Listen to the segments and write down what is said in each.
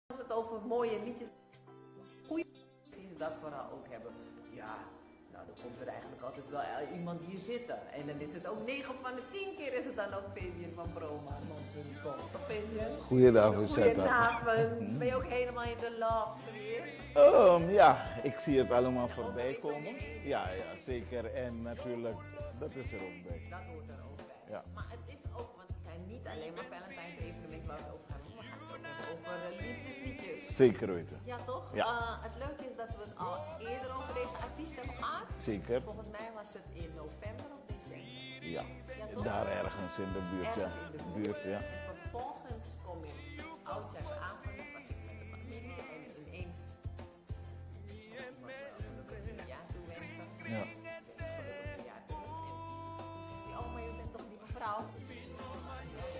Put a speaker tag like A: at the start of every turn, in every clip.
A: Als het over mooie liedjes, goede liedjes, dat vooral ook hebben. Ja, nou dan komt er eigenlijk altijd wel iemand hier zitten. En dan is het ook 9 van de 10 keer is het dan ook Fabian van Broma. Toch Fabian?
B: Goedenavond, Zetta.
A: Goedenavond. Ben je ook helemaal in de love sfeer?
B: Ja, ik zie het allemaal voorbij komen. Ja, zeker. En natuurlijk, dat is er ook bij.
A: Dat hoort er ook bij.
B: Ja.
A: Maar het is ook, want het zijn niet alleen maar Valentijns evenementen waar we het over gaan. We gaan het ook hebben over liefdesliedjes.
B: Zeker weten.
A: Ja, toch?
B: Ja.
A: Het leuke is dat we het al eerder over deze artiest hebben gehad.
B: Zeker.
A: Volgens mij was het in november of december.
B: Ja,
A: Ja, toch?
B: daar ergens in de buurt, ja.
A: Ergens in de buurt.
B: Ja.
A: En vervolgens kom ik oudjaarsavond, was ik met de familie en ineens ja toewensen.
B: Ja.
A: Ja, toen zegt hij, oh maar je bent toch die mevrouw?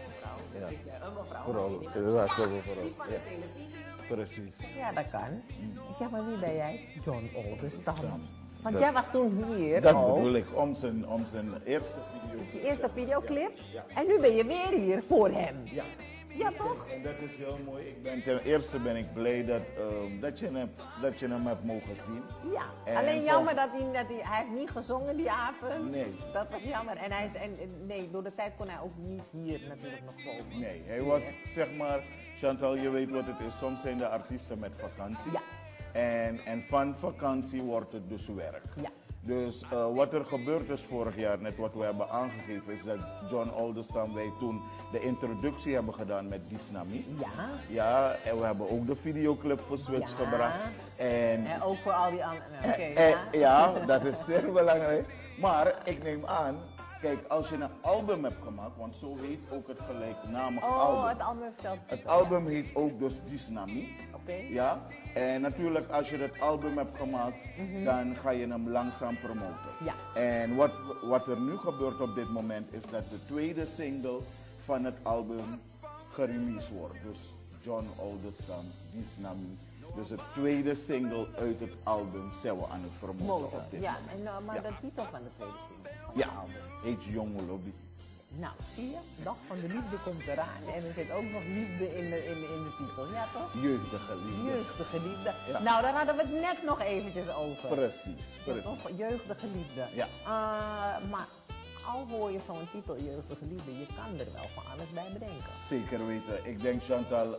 A: Mevrouw?
B: Ja.
A: Ik ben een mevrouw.
B: Vooral,
A: die
B: dat was wel vooral.
A: die van de
B: Ja.
A: televisie.
B: Precies.
A: Ja, dat kan. Ik zeg maar, wie ben jij? John Oldestam. Want
B: Dat-
A: jij was toen hier
B: Dat
A: ook.
B: bedoel ik, om zijn eerste video.
A: Je eerste videoclip.
B: Ja.
A: En nu ben je weer hier voor hem.
B: Ja.
A: Ja, toch?
B: En dat is heel mooi. Ten eerste ben ik blij dat je hem hebt mogen zien.
A: Ja.
B: En
A: Alleen jammer dat hij heeft niet gezongen die avond.
B: Nee.
A: Dat was jammer. Nee, door de tijd kon hij ook niet hier natuurlijk nog komen.
B: Nee, hij was zeg maar, Chantal, je weet wat het is. Soms zijn de artiesten met vakantie.
A: Ja.
B: En van vakantie wordt het dus werk.
A: Ja.
B: Dus wat er gebeurd is vorig jaar, net wat we hebben aangegeven, is dat John Oldestam, wij toen de introductie hebben gedaan met Disnami.
A: Ja.
B: Ja, en we hebben ook de videoclip voor Switch
A: Ja.
B: gebracht. En
A: En ook voor al die anderen. Oké,
B: ja, dat is zeer belangrijk. Maar ik neem aan, kijk, als je een album hebt gemaakt, want zo heet ook het gelijknamige
A: Oh,
B: album.
A: het album heeft zelf.
B: Het album heet ook dus Disnami.
A: Oké.
B: Ja, en natuurlijk als je het album hebt gemaakt, dan ga je hem langzaam promoten.
A: Ja.
B: En wat er nu gebeurt op dit moment is dat de tweede single van het album gereleased wordt. Dus John Oldestam, Disnami. Dus de tweede single uit het album zijn we aan het promoten
A: Motor.
B: op dit
A: Ja,
B: moment.
A: en, maar
B: Ja.
A: de titel van de tweede single van het
B: Ja,
A: album.
B: heet Jonge Lobby.
A: Nou, zie je? Dag van de liefde komt eraan. En er zit ook nog liefde in de titel. Ja, toch?
B: Jeugdige liefde.
A: Jeugdige liefde.
B: Ja.
A: Nou, daar hadden we het net nog eventjes over.
B: Precies,
A: Ja,
B: precies.
A: toch? Jeugdige liefde.
B: Ja.
A: Maar al hoor je zo'n titel, jeugdige liefde, je kan er wel van alles bij bedenken.
B: Zeker weten. Ik denk Chantal,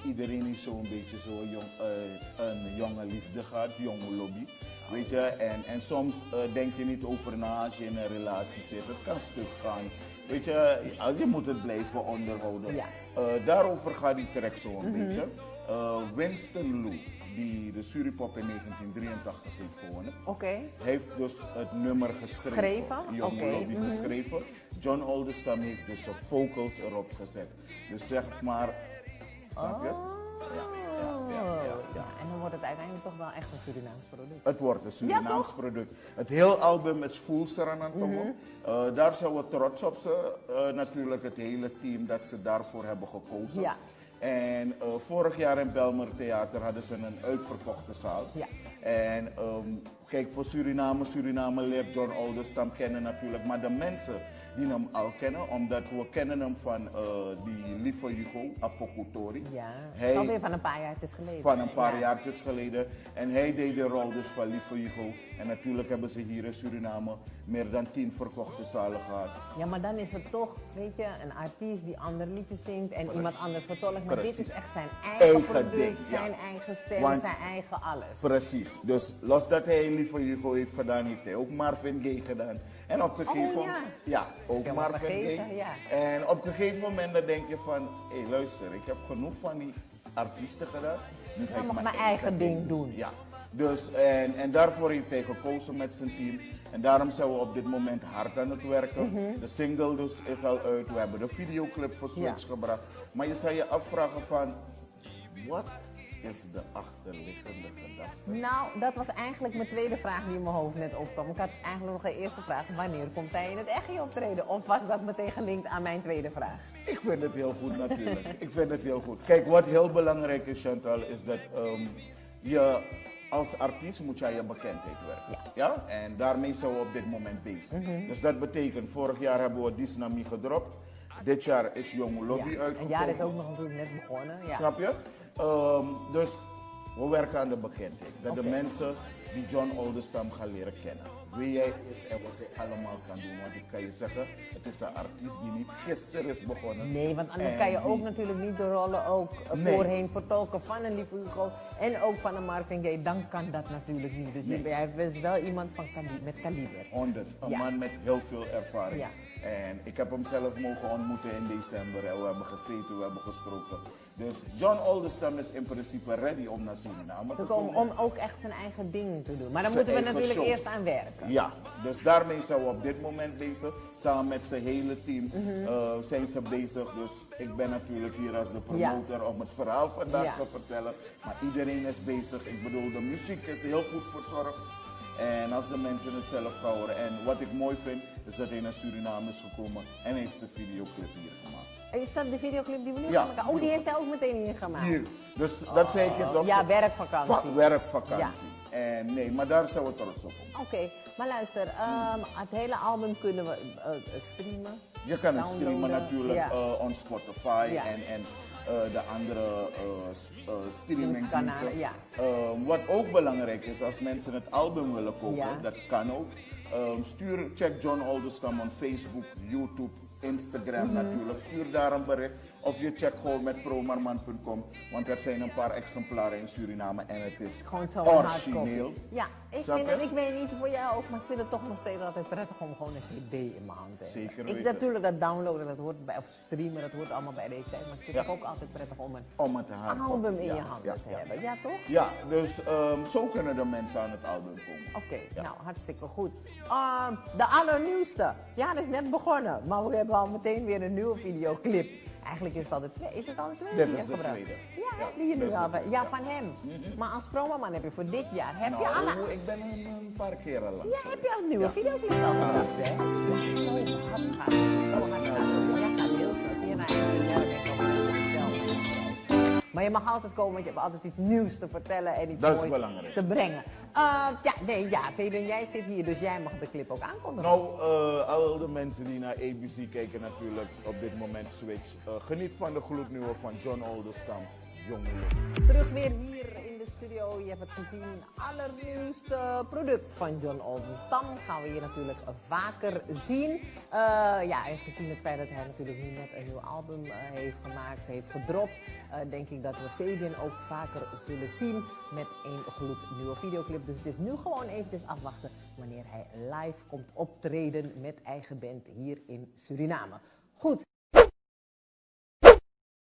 B: iedereen is zo'n beetje zo een jonge liefde gehad, jonge lobby. Weet je, en soms denk je niet over na als je in een relatie zit. Het kan stuk gaan. Weet je moet het blijven onderhouden.
A: Ja.
B: Daarover gaat die track zo een beetje. Winston Lou, die de Suripop in 1983 heeft gewonnen.
A: Oké.
B: Heeft dus het nummer geschreven.
A: Geschreven?
B: Jonge
A: Oké.
B: Lobby geschreven. John Oldestam heeft dus de vocals erop gezet. Dus zeg maar, snap je? Ja.
A: En dan wordt het uiteindelijk toch wel echt een Surinaams product.
B: Het wordt een Surinaams
A: toch?
B: product. Het hele album is full Saranantomo. Daar zijn we trots op natuurlijk het hele team dat ze daarvoor hebben gekozen.
A: Ja.
B: En vorig jaar in Belmer Theater hadden ze een uitverkochte zaal.
A: Ja.
B: En kijk, voor Suriname leert John Oldestam kennen natuurlijk. Maar de mensen die hem al kennen, omdat we kennen hem van die Lieve Hugo, Apokutori.
A: Ja,
B: Hij-
A: dat is alweer van een paar jaartjes geleden.
B: van een paar
A: Ja.
B: jaartjes geleden. En hij deed de rol dus van Lieve Hugo. En natuurlijk hebben ze hier in Suriname meer dan 10 verkochte zalen gehad.
A: Ja, maar dan is het toch, weet je, een artiest die ander liedjes zingt en iemand anders vertolkt. Maar dit
B: Precies.
A: is echt zijn eigen
B: Eigen
A: product,
B: ding, ja.
A: zijn eigen stem,
B: Want-
A: zijn eigen alles.
B: Precies. Dus los dat hij Lieve Hugo heeft gedaan, heeft hij ook Marvin Gaye gedaan. En op een gegeven moment...
A: ja.
B: Ja, ook
A: helemaal
B: Marvin
A: vergeten,
B: Gaye.
A: ja.
B: En op een gegeven moment dan denk je van... Hé, luister, ik heb genoeg van die artiesten gedaan. Nu ga
A: Ja,
B: ik
A: mag mijn eigen ding doen.
B: Ja. Dus, en daarvoor heeft hij gekozen met zijn team. En daarom zijn we op dit moment hard aan het werken. De single dus is al uit. We hebben de videoclip voor Switch
A: Ja.
B: gebracht. Maar je zou je afvragen van... Wat is de achterliggende gedachte?
A: Nou, dat was eigenlijk mijn tweede vraag die in mijn hoofd net opkwam. Ik had eigenlijk nog een eerste vraag. Wanneer komt hij in het echtje optreden? Of was dat meteen gelinkt aan mijn tweede vraag?
B: Ik vind het heel goed natuurlijk. Ik vind het heel goed. Kijk, wat heel belangrijk is, Chantal, is dat je als artiest moet je aan je bekendheid werken. Ja. En daarmee zijn we op dit moment bezig. Dus dat betekent, vorig jaar hebben we Disnami gedropt. Dit jaar is Jonge Lobby
A: Ja.
B: uitgekomen.
A: Een jaar is ook nog natuurlijk net begonnen. Ja.
B: Snap je? Dus we werken aan de bekendheid. Dat de
A: Oké.
B: mensen die John Oldestam gaan leren kennen. Wie hij is en wat hij allemaal kan doen. Want ik kan je zeggen, het is een artiest die niet gisteren is begonnen.
A: Nee, want anders
B: En
A: kan je ook
B: die-
A: natuurlijk niet de rollen ook
B: Nee.
A: voorheen vertolken van een Lieve Hugo en ook van een Marvin Gaye. Dan kan dat natuurlijk niet. Dus
B: Nee.
A: hij is wel iemand van met kaliber.
B: 100. Een
A: Ja.
B: man met heel veel ervaring.
A: Ja.
B: En ik heb hem zelf mogen ontmoeten in december. En we hebben gezeten, we hebben gesproken. Dus John Oldestam is in principe ready om naar Suriname te komen.
A: Om ook echt zijn eigen ding te doen. Maar dan
B: Zijn
A: moeten we
B: eigen
A: natuurlijk
B: show.
A: eerst aan werken.
B: Ja, dus daarmee zijn we op dit moment bezig. Samen met zijn hele team
A: Mhm.
B: zijn ze bezig. Dus ik ben natuurlijk hier als de promotor om het verhaal vandaag
A: Ja.
B: te vertellen. Maar iedereen is bezig. Ik bedoel, de muziek is heel goed verzorgd. En als de mensen het zelf houden. En wat ik mooi vind, is dat hij naar Suriname is gekomen en heeft een videoclip hier gemaakt.
A: Is dat de videoclip die we nu
B: Ja.
A: gaan maken? Oh, die heeft hij ook meteen hier gemaakt.
B: Hier. Dus dat zei ik je toch?
A: Ja,
B: zo-
A: werkvakantie.
B: Werkvakantie. En nee, maar daar zijn we trots op.
A: Oké, maar luister, het hele album kunnen we streamen.
B: Je kan het streamen
A: downloaden.
B: natuurlijk
A: Ja.
B: on Spotify
A: Ja.
B: en de andere streamingdiensten.
A: Kanalen, ja.
B: Wat ook belangrijk is, als mensen het album willen kopen,
A: Ja.
B: dat kan ook. Check John Oldestam op Facebook, YouTube, Instagram natuurlijk. Stuur daar een bericht. Of je checkt gewoon met promarman.com, want er zijn een paar exemplaren in Suriname en het is
A: Gewoon zo
B: origineel.
A: Ja,
B: Snap je?
A: ik weet niet voor jou ook, maar ik vind het toch nog steeds altijd prettig om gewoon een cd in mijn hand te hebben.
B: Zeker
A: Ik
B: weten.
A: natuurlijk dat downloaden, dat hoort bij, of streamen, dat hoort allemaal bij deze tijd. Maar ik vind
B: Ja.
A: het ook altijd prettig om een
B: Om het te halen.
A: album in
B: Ja,
A: je handen
B: ja,
A: te
B: ja.
A: hebben. Ja, toch?
B: Ja, dus zo kunnen de mensen aan het album komen.
A: Oké,
B: Ja.
A: nou hartstikke goed. De allernieuwste. Ja, dat is net begonnen, maar we hebben al meteen weer een nieuwe videoclip. Eigenlijk is het al de tweede. Is het al de tweede?
B: Dit
A: die je
B: is de
A: gebruikt?
B: tweede.
A: Ja,
B: Ja,
A: die je nu
B: dit is
A: al
B: de
A: hebt.
B: tweede,
A: Ja,
B: ja.
A: van hem. Maar als promoman heb je voor dit jaar. Heb je alle...
B: Nou, ik ben een paar keer al langs.
A: Ja, heb je al nieuwe
B: Ja.
A: videoclips al gebracht, hè? Zo hard gaat het. Zo hard gaat het. Dus jij gaat heel snel. Zie je nou eigenlijk werk ik nog maar je mag altijd komen, want je hebt altijd iets nieuws te vertellen en iets
B: Dat is
A: moois
B: belangrijk.
A: te brengen. Fabian, jij zit hier, dus jij mag de clip ook aankondigen.
B: Nou, al de mensen die naar ABC kijken natuurlijk op dit moment switch. Geniet van de gloednieuwe van John Oldestam, Jongeling.
A: Terug weer hier in de studio. Je hebt het gezien, allernieuwste product van John Oldestam gaan we hier natuurlijk vaker zien. En gezien het feit dat hij natuurlijk nu net een nieuw album heeft gemaakt, heeft gedropt, denk ik dat we Fabian ook vaker zullen zien met een gloednieuwe videoclip. Dus het is nu gewoon eventjes afwachten wanneer hij live komt optreden met eigen band hier in Suriname. Goed.